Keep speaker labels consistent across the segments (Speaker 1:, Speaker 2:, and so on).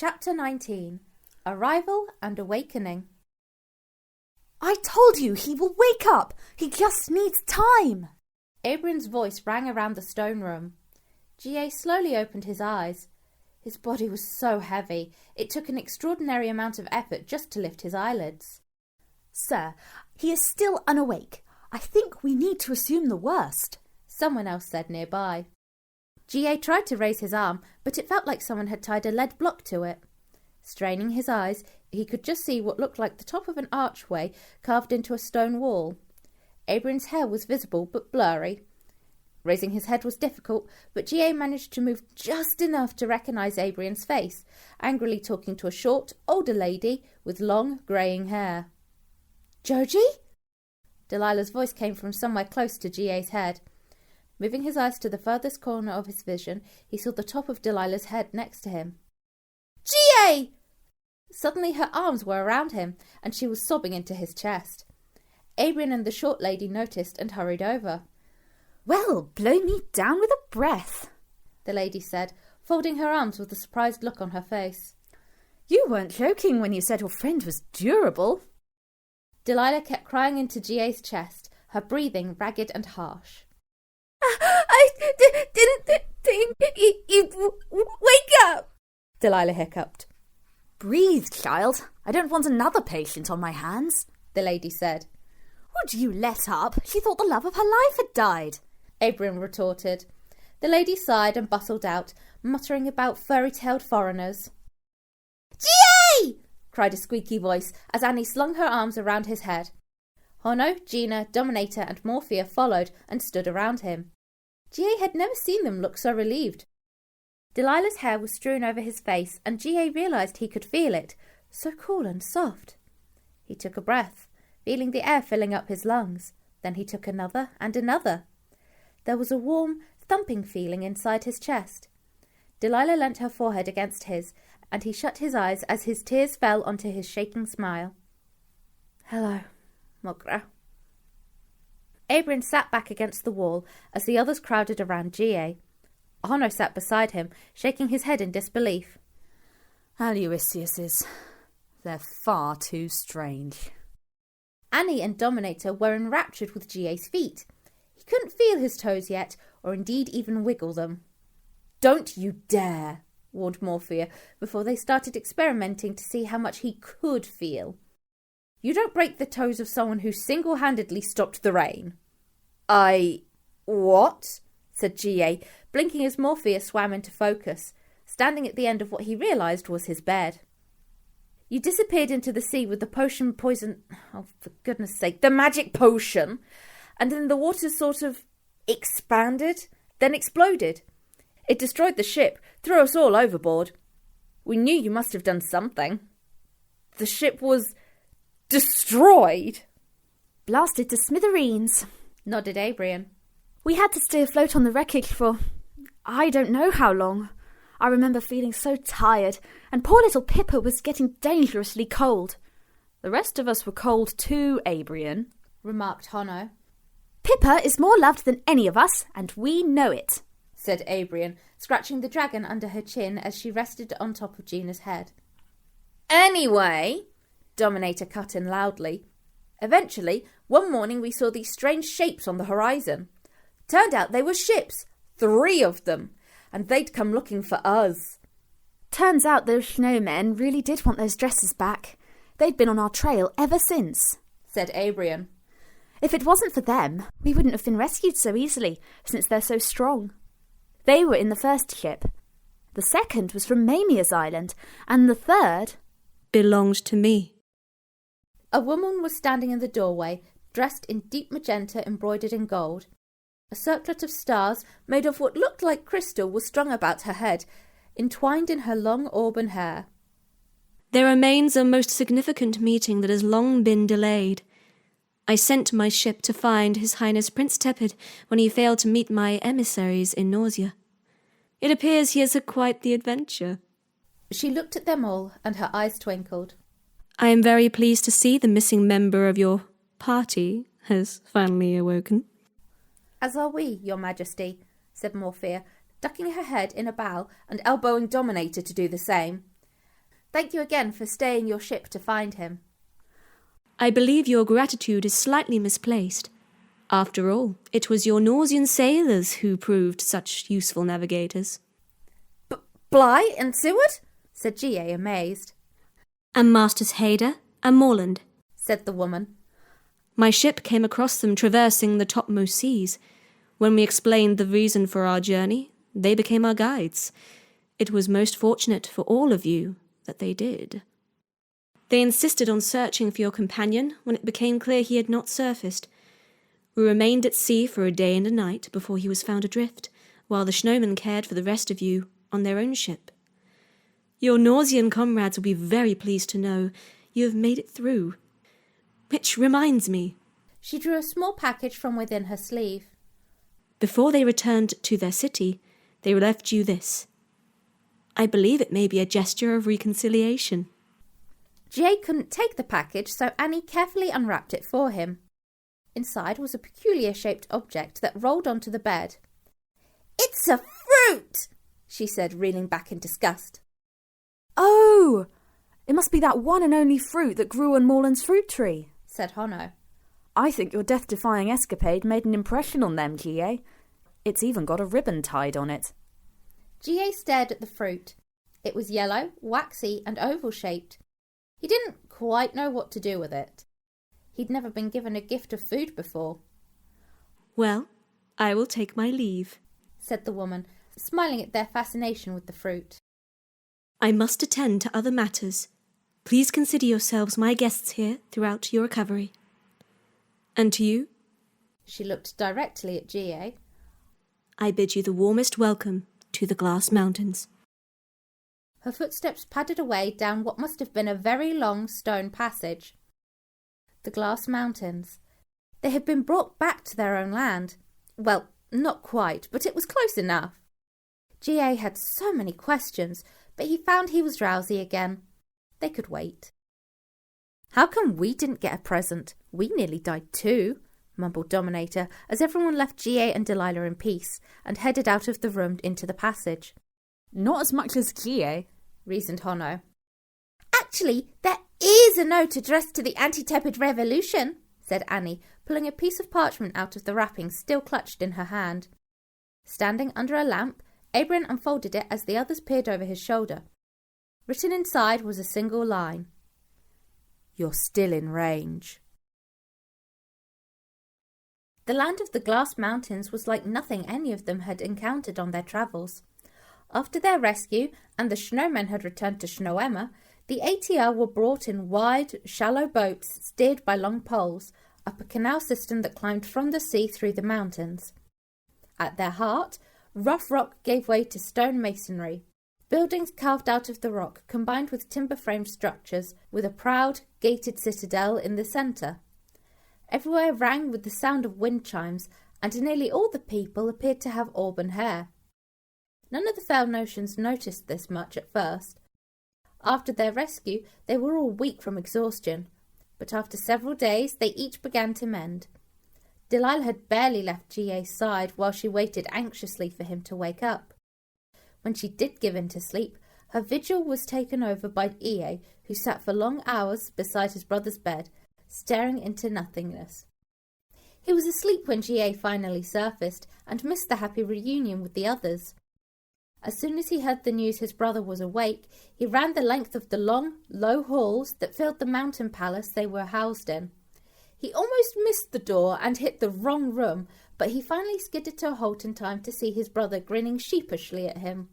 Speaker 1: Chapter 19. Arrival and Awakening.
Speaker 2: I told you he will wake up! He just needs time!
Speaker 1: Abrian's voice rang around the stone room. G.A. slowly opened his eyes. His body was so heavy, it took an extraordinary amount of effort just to lift his eyelids.
Speaker 2: Sir, he is still unawake. I think we need to assume the worst,
Speaker 1: someone else said nearby. G.A. tried to raise his arm, but it felt like someone had tied a lead block to it. Straining his eyes, he could just see what looked like the top of an archway carved into a stone wall. Abrian's hair was visible but blurry. Raising his head was difficult, but G.A. managed to move just enough to recognise Abrian's face, angrily talking to a short, older lady with long, greying hair.
Speaker 2: Joji?
Speaker 1: Delilah's voice came from somewhere close to G.A.'s head. Moving his eyes to the furthest corner of his vision, he saw the top of Delilah's head next to him.
Speaker 2: G.A.!
Speaker 1: Suddenly her arms were around him, and she was sobbing into his chest. Abrian and the short lady noticed and hurried over.
Speaker 2: Well, blow me down with a breath,
Speaker 1: the lady said, folding her arms with a surprised look on her face.
Speaker 2: You weren't joking when you said your friend was durable.
Speaker 1: Delilah kept crying into G.A.'s chest, her breathing ragged and harsh.
Speaker 2: I didn't think you'd wake up, Delilah hiccuped. Breathe, child. I don't want another patient on my hands, the lady said. Would you let up? She thought the love of her life had died,
Speaker 1: Abrian retorted. The lady sighed and bustled out, muttering about furry-tailed foreigners.
Speaker 2: G.A.!
Speaker 1: cried a squeaky voice as Annie slung her arms around his head. Hono, Gina, Dominator and Morphea followed and stood around him. G.A. had never seen them look so relieved. Delilah's hair was strewn over his face, and G.A. realised he could feel it, so cool and soft. He took a breath, feeling the air filling up his lungs. Then he took another and another. There was a warm, thumping feeling inside his chest. Delilah leant her forehead against his, and he shut his eyes as his tears fell onto his shaking smile. Hello, Mogra. Abrian sat back against the wall as the others crowded around G.A. Hono sat beside him, shaking his head in disbelief.
Speaker 2: Aluiciuses. They're far too strange.
Speaker 1: Annie and Dominator were enraptured with G.A.'s feet. He couldn't feel his toes yet, or indeed even wiggle them. Don't you dare, warned Morphea, before they started experimenting to see how much he could feel. You don't break the toes of someone who single-handedly stopped the rain. What? Said G.A., blinking as Morphea swam into focus, standing at the end of what he realised was his bed. You disappeared into the sea with the potion poison... Oh, for goodness sake, the magic potion! And then the water sort of expanded, then exploded. It destroyed the ship, threw us all overboard. We knew you must have done something. The ship was destroyed.
Speaker 2: Blasted to smithereens,
Speaker 1: nodded Abrian.
Speaker 2: We had to stay afloat on the wreckage for I don't know how long. I remember feeling so tired, and poor little Pippa was getting dangerously cold. The rest of us were cold too, Abrian,
Speaker 1: remarked Hono.
Speaker 2: Pippa is more loved than any of us, and we know it,
Speaker 1: said Abrian, scratching the dragon under her chin as she rested on top of Gina's head. Anyway, Dominator cut in loudly. Eventually, one morning we saw these strange shapes on the horizon. Turned out they were ships, 3 of them, and they'd come looking for us.
Speaker 2: Turns out those snowmen really did want those dresses back. They'd been on our trail ever since, said Abrian. If it wasn't for them, we wouldn't have been rescued so easily, since they're so strong. They were in the first ship. The second was from Maemia's island, and the third
Speaker 3: belonged to me.
Speaker 1: A woman was standing in the doorway, dressed in deep magenta embroidered in gold. A circlet of stars made of what looked like crystal was strung about her head, entwined in her long auburn hair.
Speaker 3: There remains a most significant meeting that has long been delayed. I sent my ship to find His Highness Prince Tepid when he failed to meet my emissaries in Nausea. It appears he has had quite the adventure.
Speaker 1: She looked at them all, and her eyes twinkled.
Speaker 3: I am very pleased to see the missing member of your party has finally awoken.
Speaker 1: As are we, Your Majesty, said Morphea, ducking her head in a bow and elbowing Dominator to do the same. Thank you again for staying your ship to find him.
Speaker 3: I believe your gratitude is slightly misplaced. After all, it was your Norsian sailors who proved such useful navigators.
Speaker 1: Bligh and Seaward? Said G.A. amazed.
Speaker 3: And Masters Haidur and Morland,
Speaker 1: said the woman.
Speaker 3: My ship came across them traversing the topmost seas. When we explained the reason for our journey, they became our guides. It was most fortunate for all of you that they did. They insisted on searching for your companion when it became clear he had not surfaced. We remained at sea for a day and a night before he was found adrift, while the Snowmen cared for the rest of you on their own ship. Your Norsian comrades will be very pleased to know you have made it through. Which reminds me.
Speaker 1: She drew a small package from within her sleeve.
Speaker 3: Before they returned to their city, they left you this. I believe it may be a gesture of reconciliation.
Speaker 1: Jay couldn't take the package, so Annie carefully unwrapped it for him. Inside was a peculiar-shaped object that rolled onto the bed. "It's a fruit!" she said, reeling back in disgust.
Speaker 2: "Oh! It must be that one and only fruit that grew on Morland's fruit tree,"
Speaker 1: said Honno.
Speaker 2: "I think your death-defying escapade made an impression on them, G.A. It's even got a ribbon tied on it."
Speaker 1: G.A. stared at the fruit. It was yellow, waxy and oval-shaped. He didn't quite know what to do with it. He'd never been given a gift of food before.
Speaker 3: "Well, I will take my leave,"
Speaker 1: said the woman, smiling at their fascination with the fruit.
Speaker 3: "I must attend to other matters. Please consider yourselves my guests here throughout your recovery. And to you,"
Speaker 1: she looked directly at G.A.,
Speaker 3: "I bid you the warmest welcome to the Glass Mountains."
Speaker 1: Her footsteps padded away down what must have been a very long stone passage. The Glass Mountains. They had been brought back to their own land. Well, not quite, but it was close enough. G.A. had so many questions, but he found he was drowsy again. They could wait. "How come we didn't get a present? We nearly died too," mumbled Dominator, as everyone left G.A. and Delilah in peace and headed out of the room into the passage.
Speaker 2: "Not as much as G.A.,
Speaker 1: reasoned Honno. "Actually, there is a note addressed to the Anti-Tepid Revolution," said Annie, pulling a piece of parchment out of the wrapping still clutched in her hand. Standing under a lamp, Abram unfolded it as the others peered over his shoulder. Written inside was a single line. "You're still in range." The land of the Glass Mountains was like nothing any of them had encountered on their travels. After their rescue and the Snowmen had returned to Snoema, the ATR were brought in wide, shallow boats steered by long poles up a canal system that climbed from the sea through the mountains. At their heart, rough rock gave way to stone masonry. Buildings carved out of the rock combined with timber-framed structures with a proud, gated citadel in the centre. Everywhere rang with the sound of wind chimes, and nearly all the people appeared to have auburn hair. None of the Felnotians noticed this much at first. After their rescue, they were all weak from exhaustion, but after several days they each began to mend. Delilah had barely left G.A.'s side while she waited anxiously for him to wake up. When she did give in to sleep, her vigil was taken over by E.A., who sat for long hours beside his brother's bed, staring into nothingness. He was asleep when G.A. finally surfaced and missed the happy reunion with the others. As soon as he heard the news his brother was awake, he ran the length of the long, low halls that filled the mountain palace they were housed in. He almost missed the door and hit the wrong room, but he finally skidded to a halt in time to see his brother grinning sheepishly at him.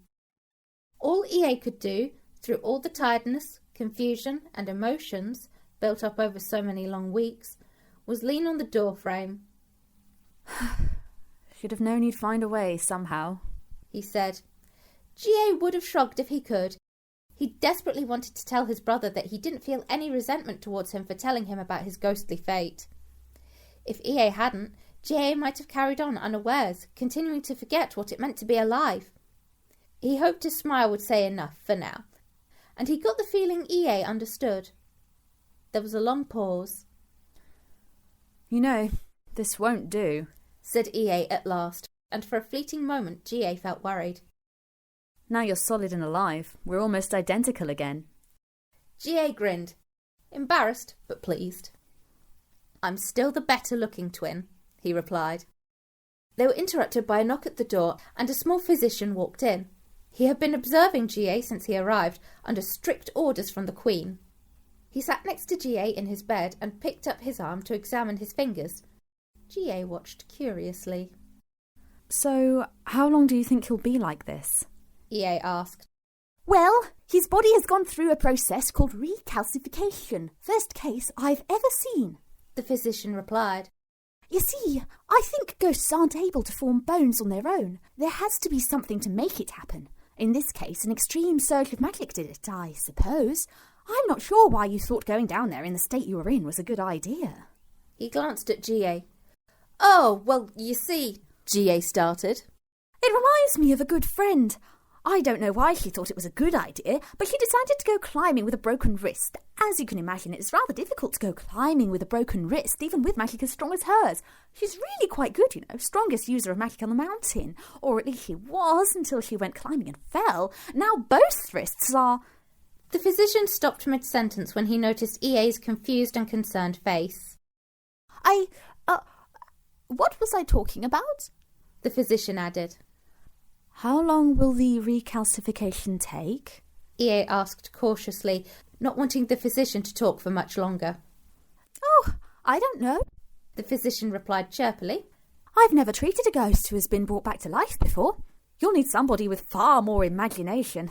Speaker 1: All E.A. could do, through all the tiredness, confusion and emotions built up over so many long weeks, was lean on the doorframe.
Speaker 2: "Should have known you'd find a way somehow,"
Speaker 1: he said. G.A. would have shrugged if he could. He desperately wanted to tell his brother that he didn't feel any resentment towards him for telling him about his ghostly fate. If E.A. hadn't, G.A. might have carried on unawares, continuing to forget what it meant to be alive. He hoped his smile would say enough for now, and he got the feeling E.A. understood. There was a long pause.
Speaker 2: "You know, this won't do,"
Speaker 1: said E.A. at last, and for a fleeting moment G.A. felt worried.
Speaker 2: "Now you're solid and alive, we're almost identical again.
Speaker 1: G.A. grinned, embarrassed but pleased. "I'm still the better-looking twin," he replied. They were interrupted by a knock at the door, and a small physician walked in. He had been observing G.A. since he arrived, under strict orders from the Queen. He sat next to G.A. in his bed and picked up his arm to examine his fingers. G.A. watched curiously.
Speaker 2: "So, how long do you think he'll be like this?"
Speaker 1: E.A. asked.
Speaker 4: "Well, his body has gone through a process called recalcification. First case I've ever seen,"
Speaker 1: the physician replied.
Speaker 4: "You see, I think ghosts aren't able to form bones on their own. There has to be something to make it happen. In this case, an extreme surge of magic did it, I suppose. I'm not sure why you thought going down there in the state you were in was a good idea."
Speaker 1: He glanced at G.A. "Oh, well, you see," G.A. started.
Speaker 4: "It reminds me of a good friend. I don't know why she thought it was a good idea, but she decided to go climbing with a broken wrist. As you can imagine, it's rather difficult to go climbing with a broken wrist, even with magic as strong as hers. She's really quite good, you know, strongest user of magic on the mountain. Or at least she was until she went climbing and fell. Now both wrists are..."
Speaker 1: The physician stopped mid-sentence when he noticed E.A.'s confused and concerned face.
Speaker 4: What was I talking about?"
Speaker 1: The physician added.
Speaker 2: "How long will the recalcification take?"
Speaker 1: E.A. asked cautiously, not wanting the physician to talk for much longer.
Speaker 4: "Oh, I don't know,"
Speaker 1: the physician replied chirpily.
Speaker 4: "I've never treated a ghost who has been brought back to life before. You'll need somebody with far more imagination."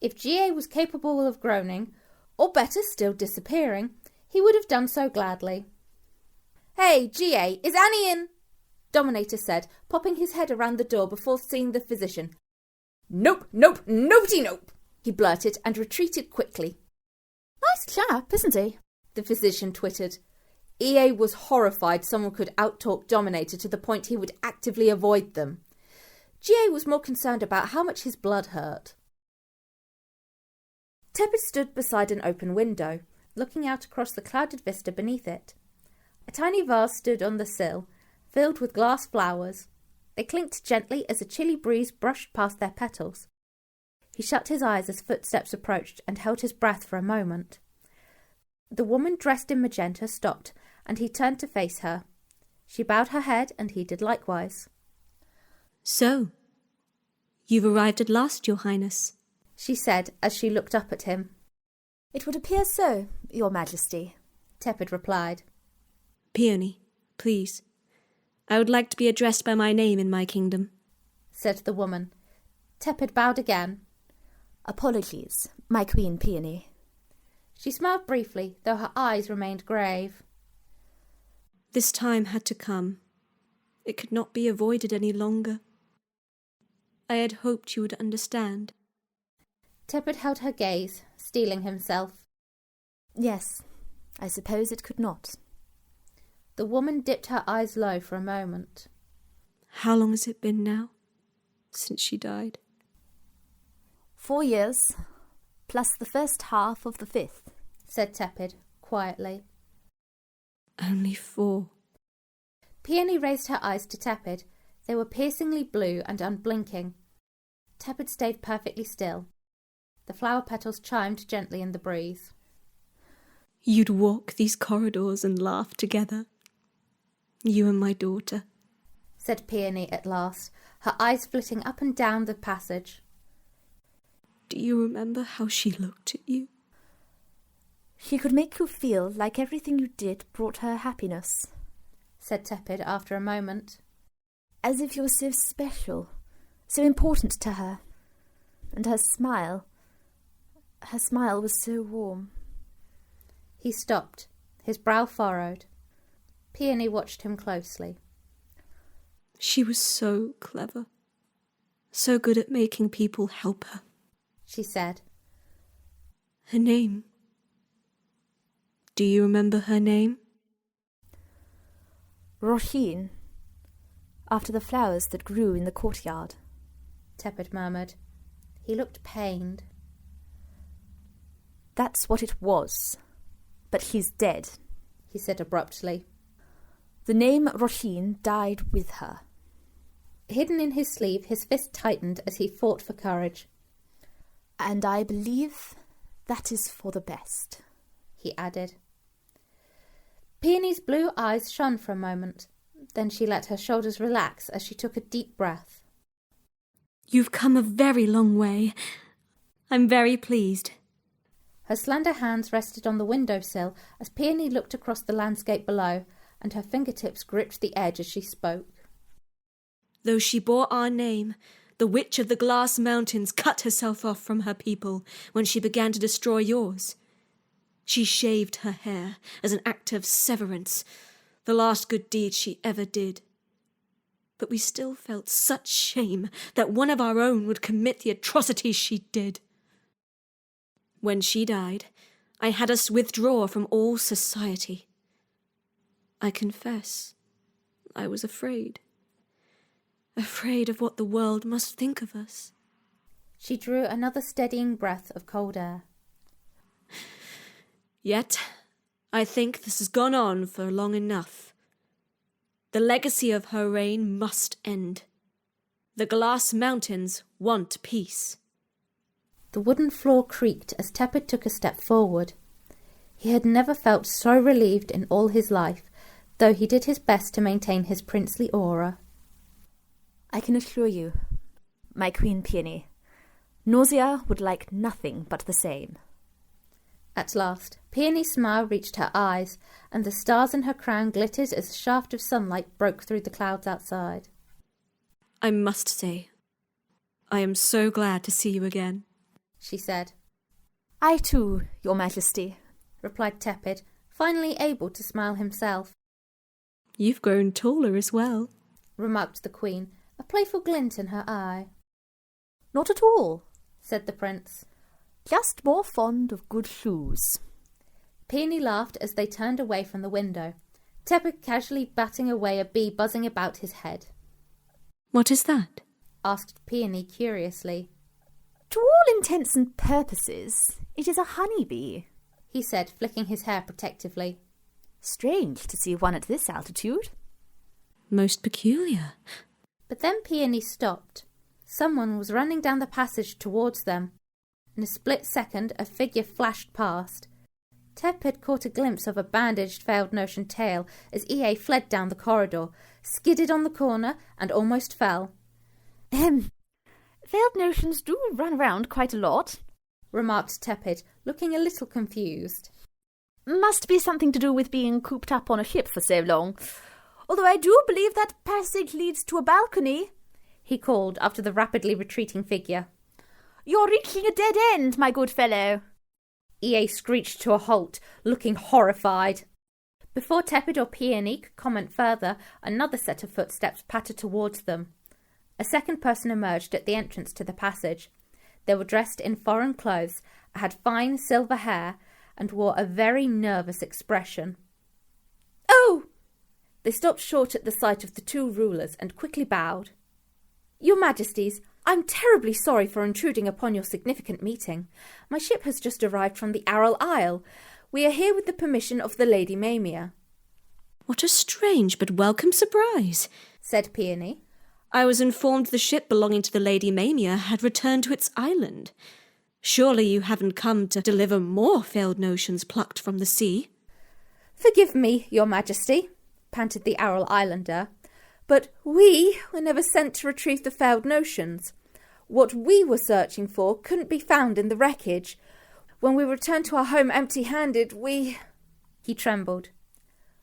Speaker 1: If G.A. was capable of groaning, or better still disappearing, he would have done so gladly. "Hey, G.A., is Annie in?" Dominator said, popping his head around the door before seeing the physician. "Nope, nobody nope," he blurted and retreated quickly.
Speaker 4: "Nice chap, isn't he?"
Speaker 1: the physician twittered. E.A. was horrified someone could outtalk Dominator to the point he would actively avoid them. G.A. was more concerned about how much his blood hurt. Tepid stood beside an open window, looking out across the clouded vista beneath it. A tiny vase stood on the sill, filled with glass flowers. They clinked gently as a chilly breeze brushed past their petals. He shut his eyes as footsteps approached and held his breath for a moment. The woman dressed in magenta stopped, and he turned to face her. She bowed her head, and he did likewise.
Speaker 3: "So, you've arrived at last, Your Highness,"
Speaker 1: she said as she looked up at him.
Speaker 4: "It would appear so, Your Majesty,"
Speaker 1: Tepid replied.
Speaker 3: "Peony, please. I would like to be addressed by my name in my kingdom,"
Speaker 1: said the woman. Tepid bowed again.
Speaker 4: "Apologies, my Queen Peony."
Speaker 1: She smiled briefly, though her eyes remained grave.
Speaker 3: "This time had to come. It could not be avoided any longer. I had hoped you would understand."
Speaker 1: Tepid held her gaze, steeling himself.
Speaker 4: "Yes, I suppose it could not."
Speaker 1: The woman dipped her eyes low for a moment.
Speaker 3: "How long has it been now, since she died?"
Speaker 4: 4 years, plus the first half of the 5th,
Speaker 1: said Tepid, quietly.
Speaker 3: "Only 4.
Speaker 1: Peony raised her eyes to Tepid. They were piercingly blue and unblinking. Tepid stayed perfectly still. The flower petals chimed gently in the breeze.
Speaker 3: "You'd walk these corridors and laugh together, you and my daughter,"
Speaker 1: said Peony at last, her eyes flitting up and down the passage.
Speaker 3: "Do you remember how she looked at you?"
Speaker 4: "She could make you feel like everything you did brought her happiness,"
Speaker 1: said Tepid after a moment.
Speaker 4: "As if you were so special, so important to her. And her smile was so warm."
Speaker 1: He stopped, his brow furrowed. Peony watched him closely.
Speaker 3: "She was so clever, so good at making people help her,"
Speaker 1: she said.
Speaker 3: "Her name. Do you remember her name?"
Speaker 4: "Roisin, after the flowers that grew in the courtyard,"
Speaker 1: Tepid murmured. He looked pained.
Speaker 4: "That's what it was. But she's dead,"
Speaker 1: he said abruptly.
Speaker 4: "The name Roisin died with her."
Speaker 1: Hidden in his sleeve, his fist tightened as he fought for courage.
Speaker 4: "And I believe that is for the best,"
Speaker 1: he added. Peony's blue eyes shone for a moment. Then she let her shoulders relax as she took a deep breath.
Speaker 3: "You've come a very long way. I'm very pleased."
Speaker 1: Her slender hands rested on the windowsill as Peony looked across the landscape below, and her fingertips gripped the edge as she spoke.
Speaker 3: "Though she bore our name, the Witch of the Glass Mountains cut herself off from her people when she began to destroy yours. She shaved her hair as an act of severance, the last good deed she ever did. But we still felt such shame that one of our own would commit the atrocities she did. When she died, I had us withdraw from all society. I confess, I was afraid. Afraid of what the world must think of us."
Speaker 1: She drew another steadying breath of cold air.
Speaker 3: "Yet, I think this has gone on for long enough. The legacy of her reign must end. The Glass Mountains want peace."
Speaker 1: The wooden floor creaked as Tepid took a step forward. He had never felt so relieved in all his life, though he did his best to maintain his princely aura.
Speaker 4: "I can assure you, my Queen Peony, Nausea would like nothing but the same."
Speaker 1: At last, Peony's smile reached her eyes, and the stars in her crown glittered as a shaft of sunlight broke through the clouds outside.
Speaker 3: "I must say, I am so glad to see you again,"
Speaker 1: she said.
Speaker 4: "I too, Your Majesty,"
Speaker 1: replied Tepid, finally able to smile himself.
Speaker 3: "You've grown taller as well,"
Speaker 1: remarked the Queen, a playful glint in her eye.
Speaker 4: "Not at all,"
Speaker 1: said the Prince.
Speaker 4: "Just more fond of good shoes."
Speaker 1: Peony laughed as they turned away from the window, Tepid casually batting away a bee buzzing about his head.
Speaker 3: "What is that?"
Speaker 1: asked Peony curiously.
Speaker 4: "To all intents and purposes, it is a honeybee,"
Speaker 1: he said, flicking his hair protectively.
Speaker 4: "Strange to see one at this altitude."
Speaker 3: "Most peculiar."
Speaker 1: But then Peony stopped. Someone was running down the passage towards them. In a split second, a figure flashed past. Tepid caught a glimpse of a bandaged Failed Notion tail as EA fled down the corridor, skidded on the corner, and almost fell.
Speaker 4: "Failed Notions do run around quite a lot,"
Speaker 1: remarked Tepid, looking a little confused.
Speaker 4: "Must be something to do with being cooped up on a ship for so long. Although I do believe that passage leads to a balcony,"
Speaker 1: he called after the rapidly retreating figure.
Speaker 4: "You're reaching a dead end, my good fellow."
Speaker 1: EA screeched to a halt, looking horrified. Before Tepid or Peony could comment further, another set of footsteps pattered towards them. A second person emerged at the entrance to the passage. They were dressed in foreign clothes, had fine silver hair, and wore a very nervous expression. "Oh!" They stopped short at the sight of the two rulers and quickly bowed. "Your Majesties, I'm terribly sorry for intruding upon your significant meeting. My ship has just arrived from the Aral Isle. We are here with the permission of the Lady Maemia."
Speaker 3: "What a strange but welcome surprise,"
Speaker 1: said Peony.
Speaker 3: "I was informed the ship belonging to the Lady Maemia had returned to its island. Surely you haven't come to deliver more Failed Notions plucked from the sea?"
Speaker 1: "Forgive me, Your Majesty," panted the Aral Islander, "but we were never sent to retrieve the Failed Notions. What we were searching for couldn't be found in the wreckage. When we returned to our home empty-handed, He trembled.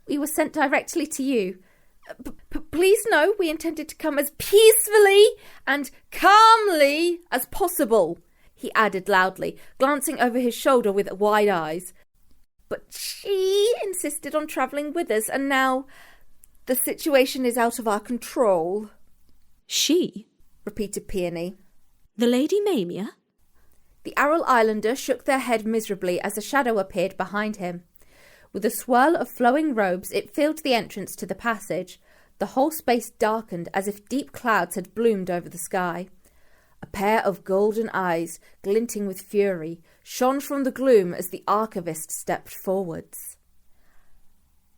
Speaker 1: "We were sent directly to you. Please know we intended to come as peacefully and calmly as possible," he added loudly, glancing over his shoulder with wide eyes. "But she insisted on travelling with us, and now the situation is out of our control."
Speaker 3: "She?"
Speaker 1: repeated Peony.
Speaker 3: "The Lady Maemia?"
Speaker 1: The Aral Islander shook their head miserably as a shadow appeared behind him. With a swirl of flowing robes, it filled the entrance to the passage. The whole space darkened as if deep clouds had bloomed over the sky. A pair of golden eyes, glinting with fury, shone from the gloom as the Archivist stepped forwards.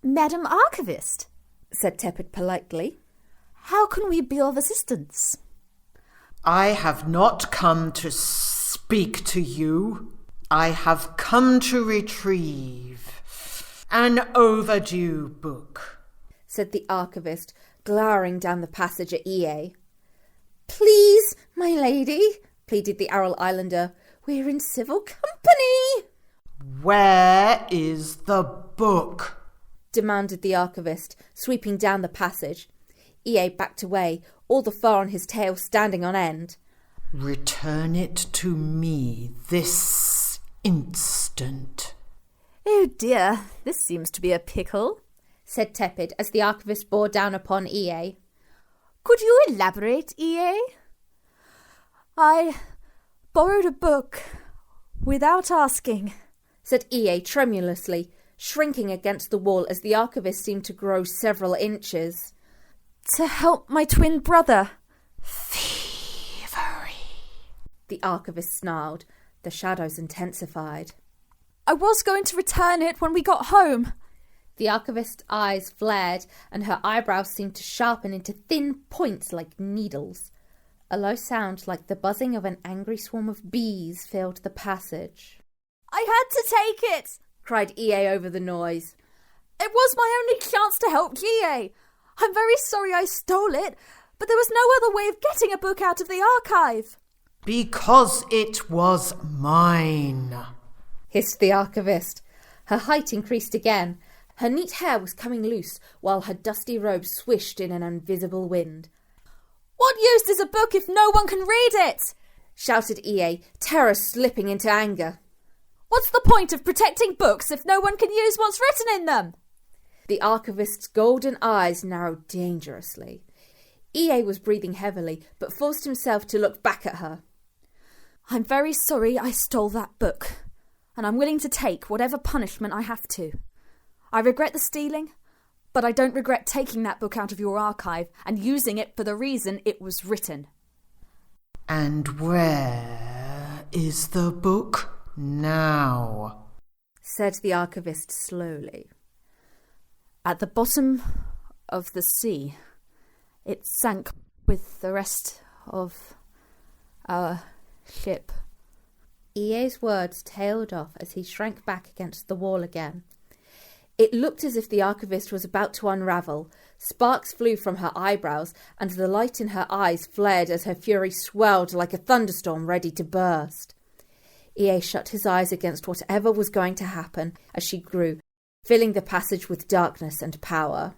Speaker 4: "Madam Archivist,"
Speaker 1: said Tepid politely,
Speaker 4: "how can we be of assistance?"
Speaker 5: "I have not come to speak to you," I have come to retrieve an overdue book,
Speaker 1: said the Archivist, glowering down the passage at EA. Please, my lady, pleaded the Aral Islander. We're in civil company.
Speaker 5: Where is the book?
Speaker 1: Demanded the Archivist, sweeping down the passage. EA backed away, all the fur on his tail standing on end.
Speaker 5: Return it to me this instant.
Speaker 4: Oh dear, this seems to be a pickle,
Speaker 1: said Tepid as the Archivist bore down upon EA.
Speaker 4: Could you elaborate, EA? I borrowed a book without asking,
Speaker 1: said EA tremulously, shrinking against the wall as the Archivist seemed to grow several inches.
Speaker 4: To help my twin brother.
Speaker 5: Thievery,
Speaker 1: the Archivist snarled. The shadows intensified.
Speaker 4: I was going to return it when we got home.
Speaker 1: The Archivist's eyes flared and her eyebrows seemed to sharpen into thin points like needles. A low sound like the buzzing of an angry swarm of bees filled the passage.
Speaker 4: I had to take it,
Speaker 1: cried EA over the noise.
Speaker 4: It was my only chance to help GA. I'm very sorry I stole it, but there was no other way of getting a book out of the archive.
Speaker 5: Because it was mine,
Speaker 1: hissed the Archivist. Her height increased again. Her neat hair was coming loose, while her dusty robe swished in an invisible wind.
Speaker 4: What use is a book if no one can read it?
Speaker 1: Shouted EA, terror slipping into anger.
Speaker 4: What's the point of protecting books if no one can use what's written in them?
Speaker 1: The Archivist's golden eyes narrowed dangerously. EA was breathing heavily, but forced himself to look back at her.
Speaker 4: I'm very sorry I stole that book, and I'm willing to take whatever punishment I have to. I regret the stealing, but I don't regret taking that book out of your archive and using it for the reason it was written.
Speaker 5: And where is the book now?
Speaker 1: Said the Archivist slowly.
Speaker 4: At the bottom of the sea. It sank with the rest of our ship.
Speaker 1: EA's words tailed off as he shrank back against the wall again. It looked as if the Archivist was about to unravel. Sparks flew from her eyebrows, and the light in her eyes flared as her fury swelled like a thunderstorm ready to burst. EA shut his eyes against whatever was going to happen as she grew, filling the passage with darkness and power.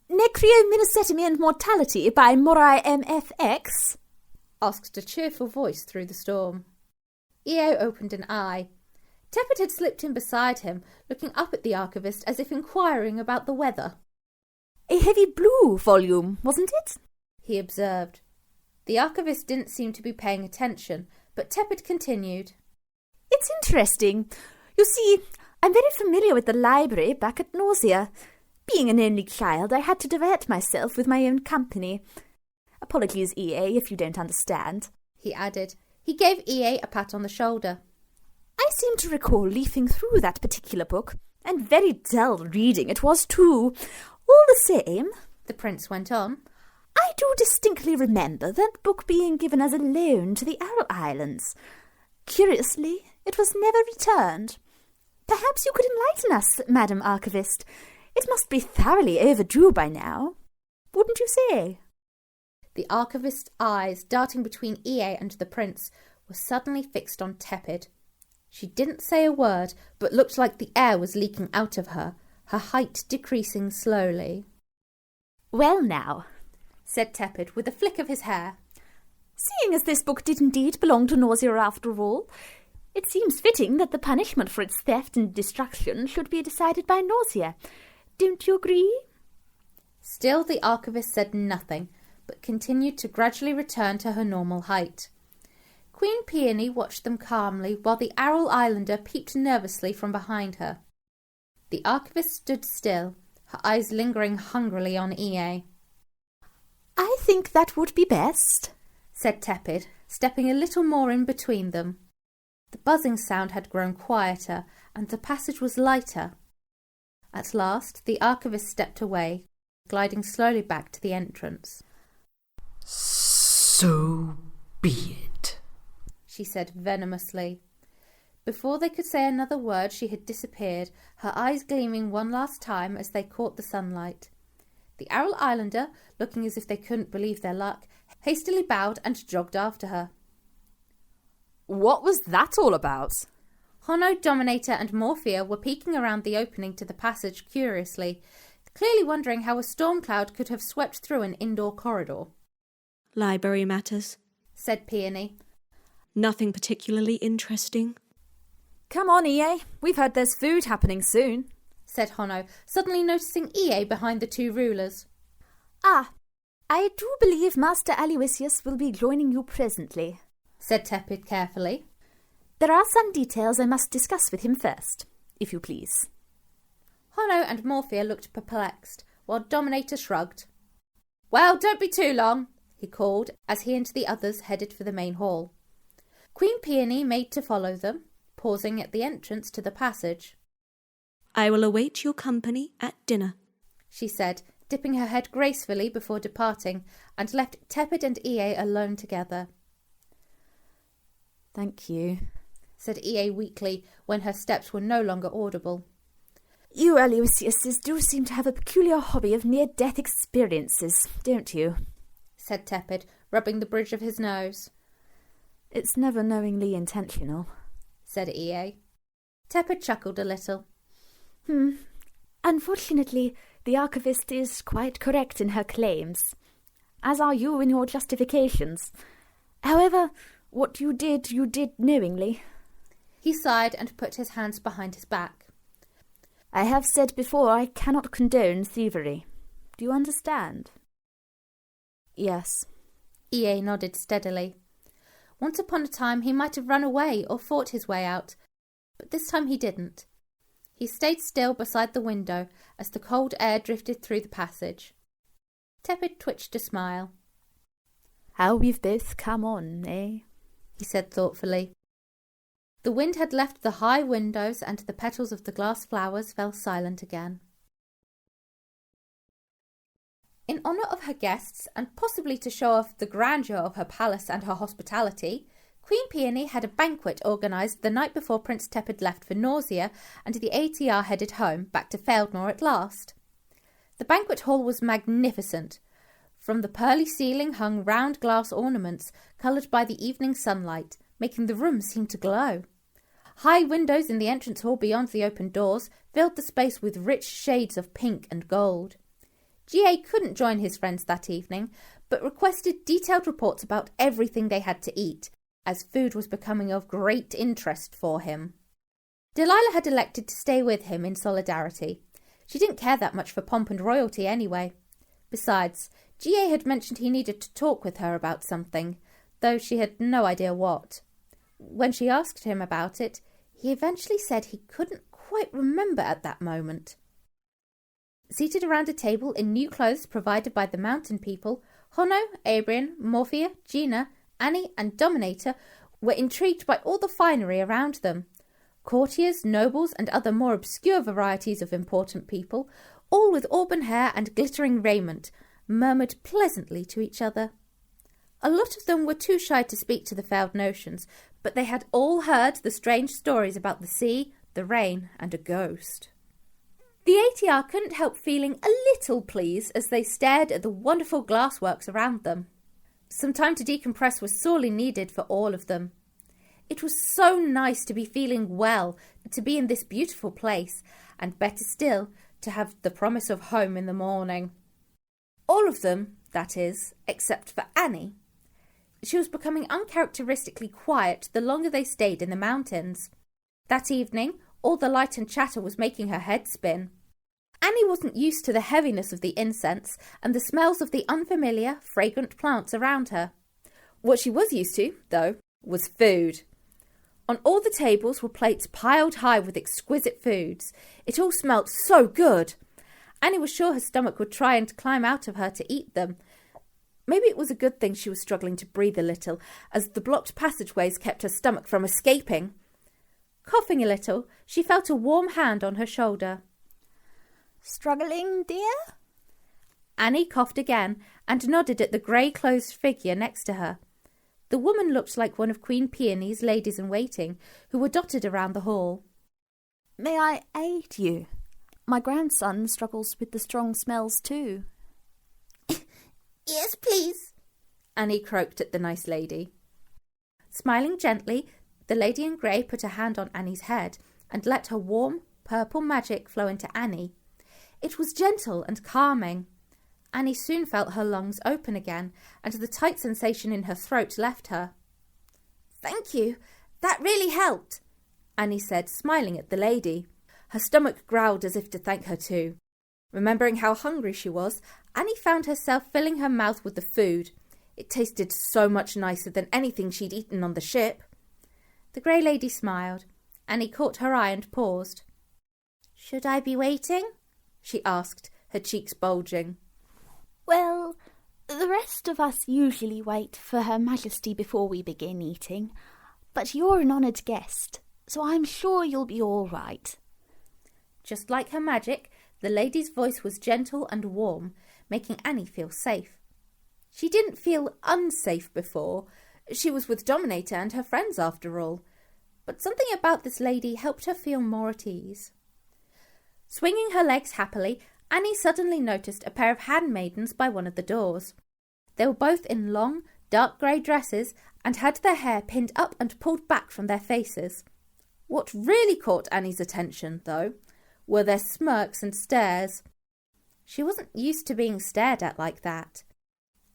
Speaker 4: Necrominicetomy and Mortality by Morai MFX?
Speaker 1: Asked a cheerful voice through the storm. EA opened an eye. Tepid had slipped in beside him, looking up at the Archivist as if inquiring about the weather.
Speaker 4: A heavy blue volume, wasn't it?
Speaker 1: He observed. The Archivist didn't seem to be paying attention, but Tepid continued.
Speaker 4: It's interesting. You see, I'm very familiar with the library back at Nausea. Being an only child, I had to divert myself with my own company. Apologies, EA, if you don't understand,
Speaker 1: he added. He gave EA a pat on the shoulder.
Speaker 4: I seem to recall leafing through that particular book, and very dull reading it was too. All the same,
Speaker 1: the Prince went on,
Speaker 4: I do distinctly remember that book being given as a loan to the Aral Islands. Curiously, it was never returned. Perhaps you could enlighten us, Madam Archivist. It must be thoroughly overdue by now, wouldn't you say?
Speaker 1: The Archivist's eyes, darting between EA and the Prince, were suddenly fixed on Tepid. She didn't say a word, but looked like the air was leaking out of her, her height decreasing slowly.
Speaker 4: Well now,
Speaker 1: said Tepid with a flick of his hair.
Speaker 4: Seeing as this book did indeed belong to Nausea after all, it seems fitting that the punishment for its theft and destruction should be decided by Nausea. Don't you agree?
Speaker 1: Still the Archivist said nothing, but continued to gradually return to her normal height. Queen Peony watched them calmly while the Aral Islander peeped nervously from behind her. The Archivist stood still, her eyes lingering hungrily on EA.
Speaker 4: I think that would be best,
Speaker 1: said Tepid, stepping a little more in between them. The buzzing sound had grown quieter, and the passage was lighter. At last the Archivist stepped away, gliding slowly back to the entrance.
Speaker 5: So be it,
Speaker 1: she said venomously. Before they could say another word, she had disappeared, her eyes gleaming one last time as they caught the sunlight. The Aral Islander, looking as if they couldn't believe their luck, hastily bowed and jogged after her.
Speaker 2: What was that all about?
Speaker 1: Honno, Dominator and Morphea were peeking around the opening to the passage curiously, clearly wondering how a storm cloud could have swept through an indoor corridor.
Speaker 3: Library matters,
Speaker 1: said Peony.
Speaker 3: Nothing particularly interesting.
Speaker 2: Come on, EA. We've heard there's food happening soon,
Speaker 1: said Honno, suddenly noticing EA behind the two rulers.
Speaker 4: Ah, I do believe Master Aluiciuous will be joining you presently,
Speaker 1: said Tepid carefully.
Speaker 4: There are some details I must discuss with him first, if you please.
Speaker 1: Honno and Morphea looked perplexed, while Dominator shrugged. Well, don't be too long, he called, as he and the others headed for the main hall. Queen Peony made to follow them, pausing at the entrance to the passage.
Speaker 3: I will await your company at dinner,
Speaker 1: she said, dipping her head gracefully before departing, and left Tepid and EA alone together.
Speaker 2: Thank you,
Speaker 1: said EA weakly, when her steps were no longer audible.
Speaker 4: You Aluiciuses do seem to have a peculiar hobby of near-death experiences, don't you?
Speaker 1: said Tepid, rubbing the bridge of his nose.
Speaker 2: It's never knowingly intentional,
Speaker 1: said EA. Tepid chuckled a little.
Speaker 4: Unfortunately, the Archivist is quite correct in her claims, as are you in your justifications. However, what you did knowingly.
Speaker 1: He sighed and put his hands behind his back.
Speaker 4: I have said before I cannot condone thievery. Do you understand?
Speaker 2: Yes.
Speaker 1: EA nodded steadily. Once upon a time he might have run away or fought his way out, but this time he didn't. He stayed still beside the window as the cold air drifted through the passage. Tepid twitched a smile.
Speaker 4: How we've both come on, eh?
Speaker 1: He said thoughtfully. The wind had left the high windows and the petals of the glass flowers fell silent again. In honour of her guests, and possibly to show off the grandeur of her palace and her hospitality, Queen Peony had a banquet organised the night before Prince Tepid left for Nausea and the ATR headed home, back to Feldnor at last. The banquet hall was magnificent. From the pearly ceiling hung round glass ornaments, coloured by the evening sunlight, making the room seem to glow. High windows in the entrance hall beyond the open doors filled the space with rich shades of pink and gold. GA couldn't join his friends that evening, but requested detailed reports about everything they had to eat, as food was becoming of great interest for him. Delilah had elected to stay with him in solidarity. She didn't care that much for pomp and royalty anyway. Besides, GA had mentioned he needed to talk with her about something, though she had no idea what. When she asked him about it, he eventually said he couldn't quite remember at that moment. Seated around a table in new clothes provided by the mountain people, Honno, Abrian, Morphea, Gina, Annie and Dominator were intrigued by all the finery around them. Courtiers, nobles and other more obscure varieties of important people, all with auburn hair and glittering raiment, murmured pleasantly to each other. A lot of them were too shy to speak to the Feld notions, but they had all heard the strange stories about the sea, the rain and a ghost. The ATR couldn't help feeling a little pleased as they stared at the wonderful glassworks around them. Some time to decompress was sorely needed for all of them. It was so nice to be feeling well, to be in this beautiful place, and better still, to have the promise of home in the morning. All of them, that is, except for Annie. She was becoming uncharacteristically quiet the longer they stayed in the mountains. That evening, all the light and chatter was making her head spin. Annie wasn't used to the heaviness of the incense and the smells of the unfamiliar, fragrant plants around her. What she was used to, though, was food. On all the tables were plates piled high with exquisite foods. It all smelt so good. Annie was sure her stomach would try and climb out of her to eat them. Maybe it was a good thing she was struggling to breathe a little, as the blocked passageways kept her stomach from escaping. Coughing a little, she felt a warm hand on her shoulder.
Speaker 4: Struggling, dear?
Speaker 1: Annie coughed again and nodded at the grey-clothed figure next to her. The woman looked like one of Queen Peony's ladies-in-waiting, who were dotted around the hall.
Speaker 4: May I aid you? My grandson struggles with the strong smells too.
Speaker 1: Yes, please, Annie croaked at the nice lady. Smiling gently, the lady in grey put a hand on Annie's head and let her warm, purple magic flow into Annie. It was gentle and calming. Annie soon felt her lungs open again, and the tight sensation in her throat left her. Thank you. That really helped, Annie said, smiling at the lady. Her stomach growled as if to thank her too. Remembering how hungry she was, Annie found herself filling her mouth with the food. It tasted so much nicer than anything she'd eaten on the ship. The grey lady smiled. Annie caught her eye and paused. Should I be waiting? She asked, her cheeks bulging.
Speaker 4: Well, the rest of us usually wait for Her Majesty before we begin eating, but you're an honoured guest, so I'm sure you'll be all right.
Speaker 1: Just like her magic, the lady's voice was gentle and warm, making Annie feel safe. She didn't feel unsafe before. She was with Dominator and her friends after all. But something about this lady helped her feel more at ease. Swinging her legs happily, Annie suddenly noticed a pair of handmaidens by one of the doors. They were both in long, dark grey dresses and had their hair pinned up and pulled back from their faces. What really caught Annie's attention, though, were their smirks and stares. She wasn't used to being stared at like that.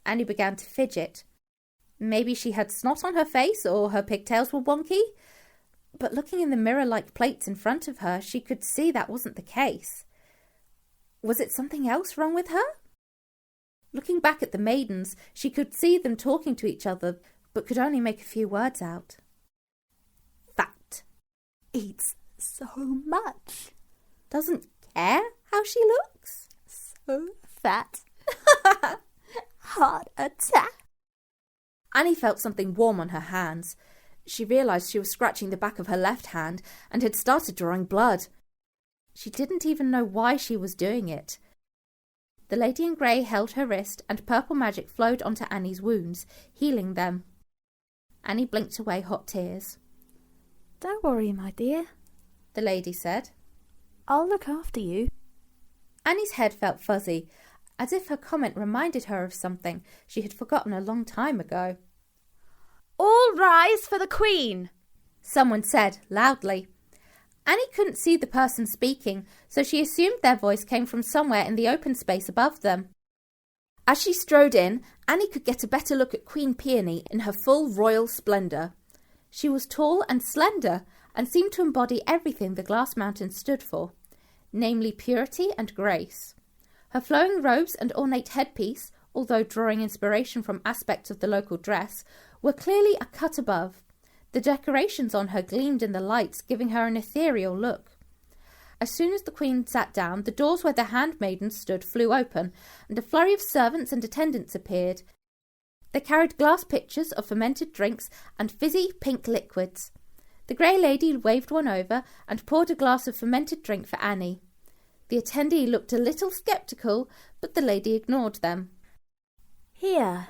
Speaker 1: Annie began to fidget. Maybe she had snot on her face or her pigtails were wonky. But looking in the mirror-like plates in front of her, she could see that wasn't the case. Was it something else wrong with her? Looking back at the maidens, she could see them talking to each other, but could only make a few words out. Fat.
Speaker 4: Eats so much.
Speaker 1: Doesn't care how she looks.
Speaker 4: So fat. Heart attack.
Speaker 1: Annie felt something warm on her hands. She realised she was scratching the back of her left hand and had started drawing blood. She didn't even know why she was doing it. The lady in grey held her wrist and purple magic flowed onto Annie's wounds, healing them. Annie blinked away hot tears.
Speaker 4: Don't worry, my dear,
Speaker 1: the lady said.
Speaker 4: I'll look after you.
Speaker 1: Annie's head felt fuzzy, as if her comment reminded her of something she had forgotten a long time ago.
Speaker 2: All rise for the Queen,
Speaker 1: someone said loudly. Annie couldn't see the person speaking, so she assumed their voice came from somewhere in the open space above them. As she strode in, Annie could get a better look at Queen Peony in her full royal splendour. She was tall and slender, and seemed to embody everything the Glass Mountain stood for, namely purity and grace. Her flowing robes and ornate headpiece, although drawing inspiration from aspects of the local dress, were clearly a cut above. The decorations on her gleamed in the lights, giving her an ethereal look. As soon as the Queen sat down, the doors where the handmaidens stood flew open, and a flurry of servants and attendants appeared. They carried glass pitchers of fermented drinks and fizzy pink liquids. The grey lady waved one over and poured a glass of fermented drink for Annie. The attendee looked a little sceptical, but the lady ignored them.
Speaker 4: Here,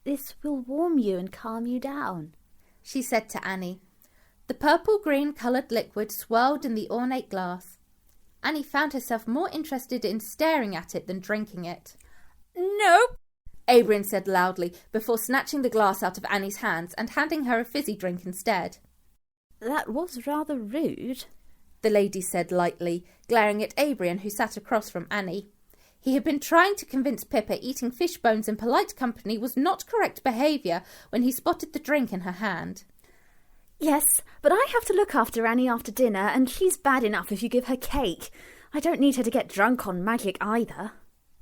Speaker 4: this will warm you and calm you down,
Speaker 1: she said to Annie. The purple-green coloured liquid swirled in the ornate glass. Annie found herself more interested in staring at it than drinking it.
Speaker 2: Nope,
Speaker 1: Adrian said loudly, before snatching the glass out of Annie's hands and handing her a fizzy drink instead.
Speaker 4: That was rather rude,
Speaker 1: the lady said lightly, glaring at Adrian, who sat across from Annie. He had been trying to convince Pippa eating fish bones in polite company was not correct behaviour when he spotted the drink in her hand.
Speaker 2: Yes, but I have to look after Annie after dinner, and she's bad enough if you give her cake. I don't need her to get drunk on magic either,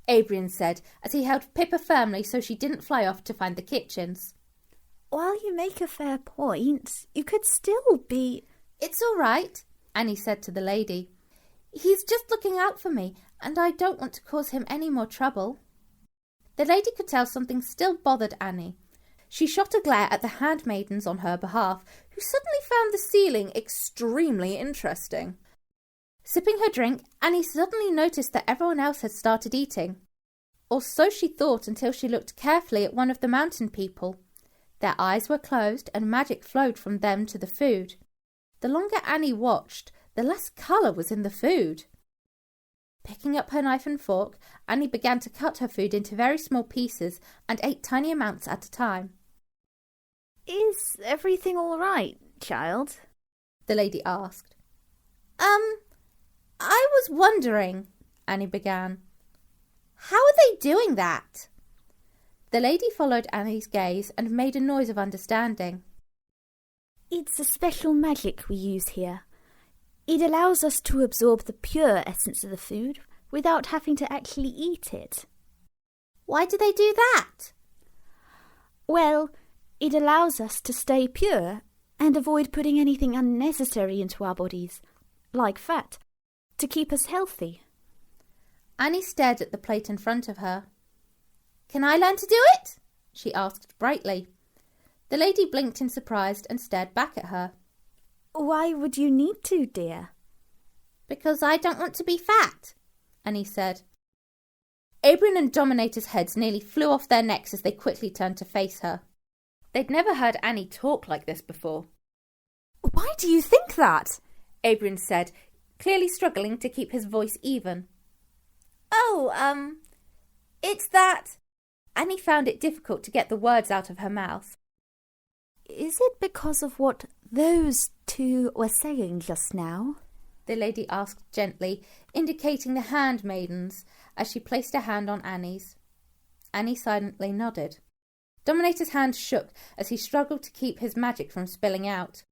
Speaker 1: Adrian said, as he held Pippa firmly so she didn't fly off to find the kitchens.
Speaker 4: While you make a fair point, you could still be...
Speaker 1: It's all right, Annie said to the lady. He's just looking out for me, and I don't want to cause him any more trouble. The lady could tell something still bothered Annie. She shot a glare at the handmaidens on her behalf, who suddenly found the ceiling extremely interesting. Sipping her drink, Annie suddenly noticed that everyone else had started eating. Or so she thought until she looked carefully at one of the mountain people. Their eyes were closed and magic flowed from them to the food. The longer Annie watched, the less colour was in the food. Picking up her knife and fork, Annie began to cut her food into very small pieces and ate tiny amounts at a time.
Speaker 2: Is everything all right, child?
Speaker 1: The lady asked. I was wondering, Annie began. How are they doing that? The lady followed Annie's gaze and made a noise of understanding.
Speaker 2: It's a special magic we use here. It allows us to absorb the pure essence of the food without having to actually eat it.
Speaker 1: Why do they do that?
Speaker 2: Well, it allows us to stay pure and avoid putting anything unnecessary into our bodies, like fat, to keep us healthy.
Speaker 1: Annie stared at the plate in front of her. Can I learn to do it? She asked brightly. The lady blinked in surprise and stared back at her.
Speaker 2: Why would you need to, dear?
Speaker 1: Because I don't want to be fat, Annie said. Abrian and Dominator's heads nearly flew off their necks as they quickly turned to face her. They'd never heard Annie talk like this before.
Speaker 4: Why do you think that?
Speaker 1: Abrian said, clearly struggling to keep his voice even. It's that... Annie found it difficult to get the words out of her mouth.
Speaker 2: Is it because of what those two were saying just now?
Speaker 1: The lady asked gently, indicating the handmaidens as she placed a hand on Annie's. Annie silently nodded. Dominator's hand shook as he struggled to keep his magic from spilling out.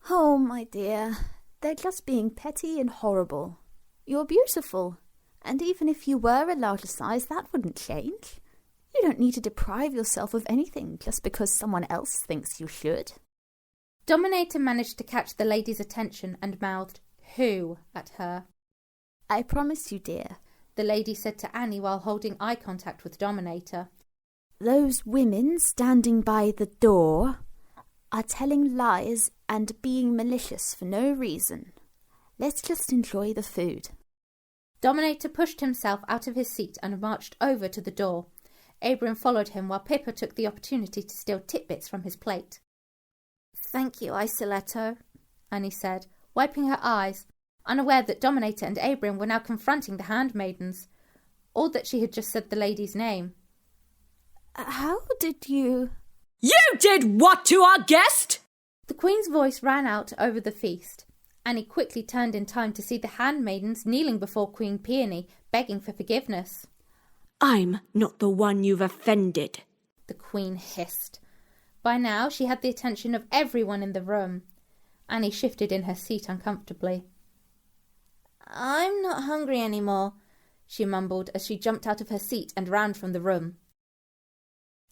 Speaker 2: Oh, my dear, they're just being petty and horrible. You're beautiful, and even if you were a larger size, that wouldn't change. You don't need to deprive yourself of anything just because someone else thinks you should.
Speaker 1: Dominator managed to catch the lady's attention and mouthed, "Who?" at her.
Speaker 2: I promise you, dear,
Speaker 1: the lady said to Annie while holding eye contact with Dominator.
Speaker 2: Those women standing by the door are telling lies and being malicious for no reason. Let's just enjoy the food.
Speaker 1: Dominator pushed himself out of his seat and marched over to the door. Abrian followed him while Pippa took the opportunity to steal tidbits from his plate. Thank you, Isoletto, Annie said, wiping her eyes, unaware that Dominator and Abrian were now confronting the handmaidens, or that she had just said the lady's name.
Speaker 2: How did you...
Speaker 6: You did what to our guest?
Speaker 1: The Queen's voice ran out over the feast. Annie quickly turned in time to see the handmaidens kneeling before Queen Peony, begging for forgiveness.
Speaker 3: I'm not the one you've offended,
Speaker 1: the Queen hissed. By now she had the attention of everyone in the room. Annie shifted in her seat uncomfortably. I'm not hungry anymore, she mumbled as she jumped out of her seat and ran from the room.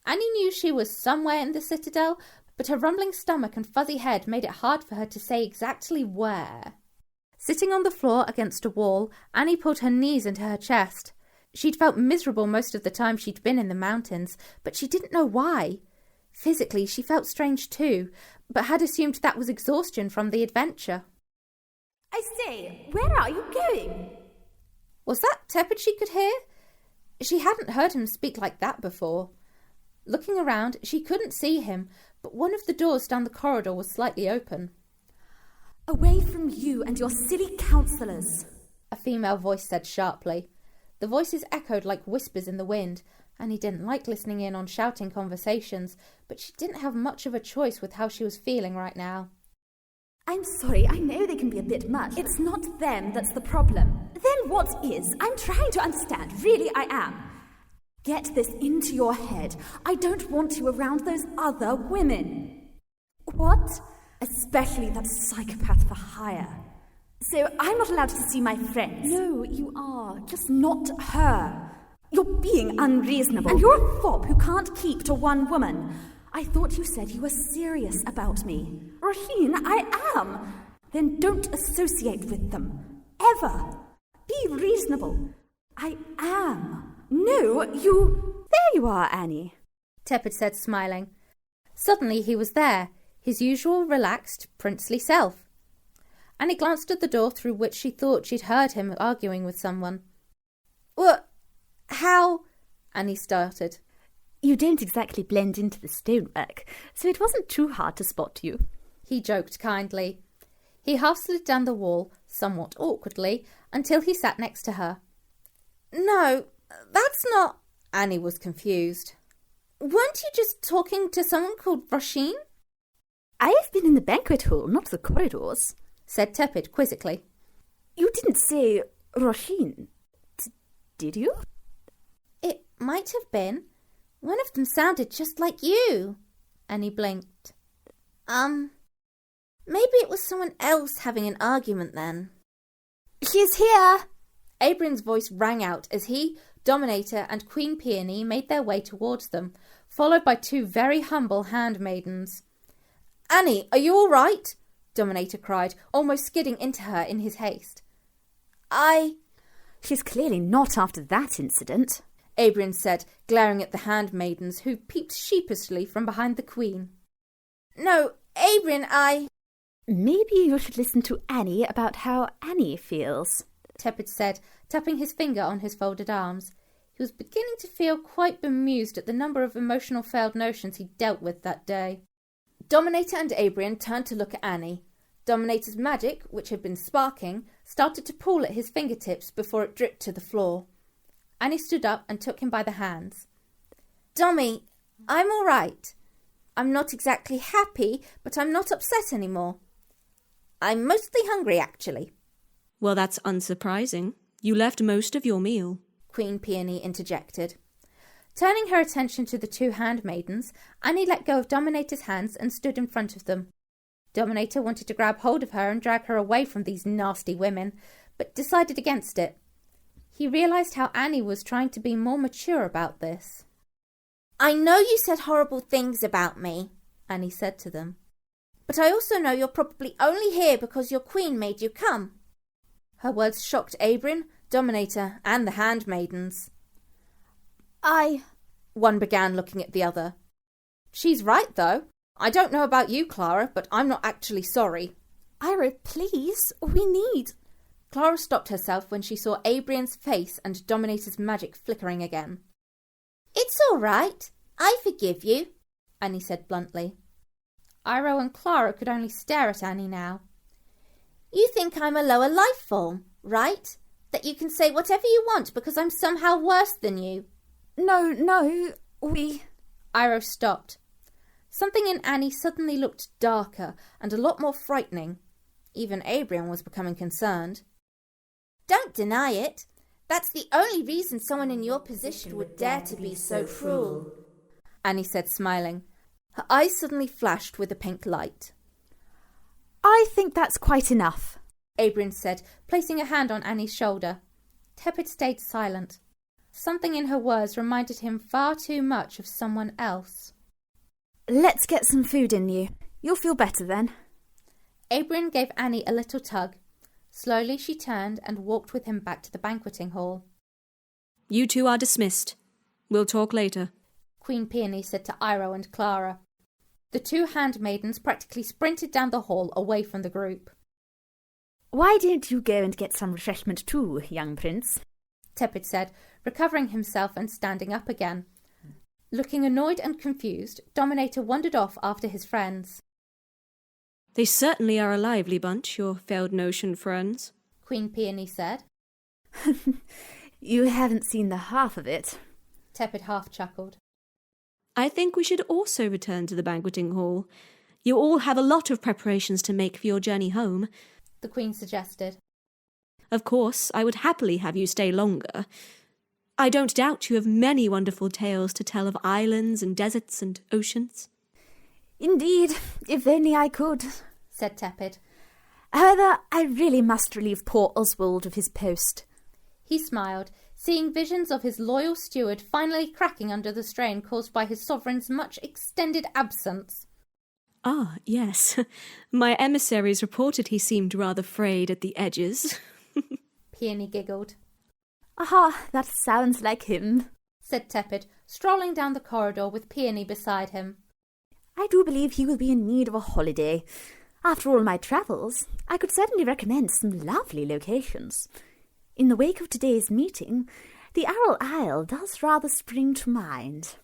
Speaker 1: Annie knew she was somewhere in the citadel, but her rumbling stomach and fuzzy head made it hard for her to say exactly where. Sitting on the floor against a wall, Annie pulled her knees into her chest. She'd felt miserable most of the time she'd been in the mountains, but she didn't know why. Physically, she felt strange too, but had assumed that was exhaustion from the adventure.
Speaker 4: I say, where are you going?
Speaker 1: Was that Tepid she could hear? She hadn't heard him speak like that before. Looking around, she couldn't see him, but one of the doors down the corridor was slightly open.
Speaker 4: Away from you and your silly counsellors,
Speaker 1: a female voice said sharply. The voices echoed like whispers in the wind, and he didn't like listening in on shouting conversations, but she didn't have much of a choice with how she was feeling right now.
Speaker 4: I'm sorry, I know they can be a bit much. It's not them that's the problem. Then what is? I'm trying to understand, really I am. Get this into your head. I don't want you around those other women. What? Especially that psychopath for hire. So I'm not allowed to see my friends? No, you are. Just not her. You're being unreasonable. And you're a fop who can't keep to one woman. I thought you said you were serious about me. Raheen, I am. Then don't associate with them. Ever. Be reasonable. I am. No, you...
Speaker 2: There you are, Annie,
Speaker 1: Tepid said, smiling. Suddenly he was there, his usual relaxed, princely self. Annie glanced at the door through which she thought she'd heard him arguing with someone. What? How? Annie started.
Speaker 4: You don't exactly blend into the stonework, so it wasn't too hard to spot you.
Speaker 1: He joked kindly. He half slid down the wall, somewhat awkwardly, until he sat next to her. No, that's not... Annie was confused. Weren't you just talking to someone called Roshin?
Speaker 4: I have been in the banquet hall, not the corridors,
Speaker 1: said Tepid quizzically.
Speaker 4: You didn't say Roshin, did you?
Speaker 1: It might have been. One of them sounded just like you. Annie blinked. Maybe it was someone else having an argument then.
Speaker 4: She's here!
Speaker 1: Abrian's voice rang out as he, Dominator and Queen Peony made their way towards them, followed by two very humble handmaidens. Annie, are you all right? Dominator cried, almost skidding into her in his haste.
Speaker 4: She's clearly not after that incident,
Speaker 1: Abrian said, glaring at the handmaidens who peeped sheepishly from behind the Queen. No, Abrian,
Speaker 4: Maybe you should listen to Annie about how Annie feels,
Speaker 1: Tepid said, tapping his finger on his folded arms. He was beginning to feel quite bemused at the number of emotional failed notions he'd dealt with that day. Dominator and Abrian turned to look at Annie. Dominator's magic, which had been sparking, started to pool at his fingertips before it dripped to the floor. Annie stood up and took him by the hands. Dommy, I'm all right. I'm not exactly happy, but I'm not upset anymore. I'm mostly hungry, actually.
Speaker 3: Well, that's unsurprising. You left most of your meal,
Speaker 1: Queen Peony interjected. Turning her attention to the two handmaidens, Annie let go of Dominator's hands and stood in front of them. Dominator wanted to grab hold of her and drag her away from these nasty women, but decided against it. He realised how Annie was trying to be more mature about this. I know you said horrible things about me, Annie said to them. But I also know you're probably only here because your queen made you come. Her words shocked Abrian, Dominator, and the handmaidens. One began looking at the other. She's right, though. I don't know about you, Clara, but I'm not actually sorry.
Speaker 4: Ira, please, we need...
Speaker 1: Clara stopped herself when she saw Abrian's face and Dominator's magic flickering again. It's all right. I forgive you, Annie said bluntly. Iro and Clara could only stare at Annie now. You think I'm a lower life form, right? That you can say whatever you want because I'm somehow worse than you.
Speaker 4: No, we...
Speaker 1: Iro stopped. Something in Annie suddenly looked darker and a lot more frightening. Even Abrian was becoming concerned. Don't deny it. That's the only reason someone in your position would dare to be so cruel, Annie said, smiling. Her eyes suddenly flashed with a pink light.
Speaker 4: I think that's quite enough,
Speaker 1: Abrian said, placing a hand on Annie's shoulder. Tepid stayed silent. Something in her words reminded him far too much of someone else.
Speaker 4: Let's get some food in you. You'll feel better then.
Speaker 1: Abrian gave Annie a little tug. Slowly she turned and walked with him back to the banqueting hall.
Speaker 3: You two are dismissed. We'll talk later,
Speaker 1: Queen Peony said to Iro and Clara. The two handmaidens practically sprinted down the hall away from the group.
Speaker 4: Why don't you go and get some refreshment too, young prince?
Speaker 1: Tepid said, recovering himself and standing up again. Looking annoyed and confused, Dominator wandered off after his friends.
Speaker 3: They certainly are a lively bunch, your failed notion friends,
Speaker 1: Queen Peony said.
Speaker 4: You haven't seen the half of it,
Speaker 1: Tepid half chuckled.
Speaker 3: I think we should also return to the banqueting hall. You all have a lot of preparations to make for your journey home,
Speaker 1: the Queen suggested.
Speaker 3: Of course, I would happily have you stay longer. I don't doubt you have many wonderful tales to tell of islands and deserts and oceans.
Speaker 4: Indeed, if only I could,
Speaker 1: said Tepid.
Speaker 4: However, I really must relieve poor Oswald of his post.
Speaker 1: He smiled, seeing visions of his loyal steward finally cracking under the strain caused by his sovereign's much extended absence.
Speaker 3: Ah, yes. My emissaries reported he seemed rather frayed at the edges.
Speaker 1: Peony giggled.
Speaker 4: Aha, that sounds like him,
Speaker 1: said Tepid, strolling down the corridor with Peony beside him.
Speaker 4: I do believe he will be in need of a holiday. After all my travels, I could certainly recommend some lovely locations. In the wake of today's meeting, the Owl Isle does rather spring to mind.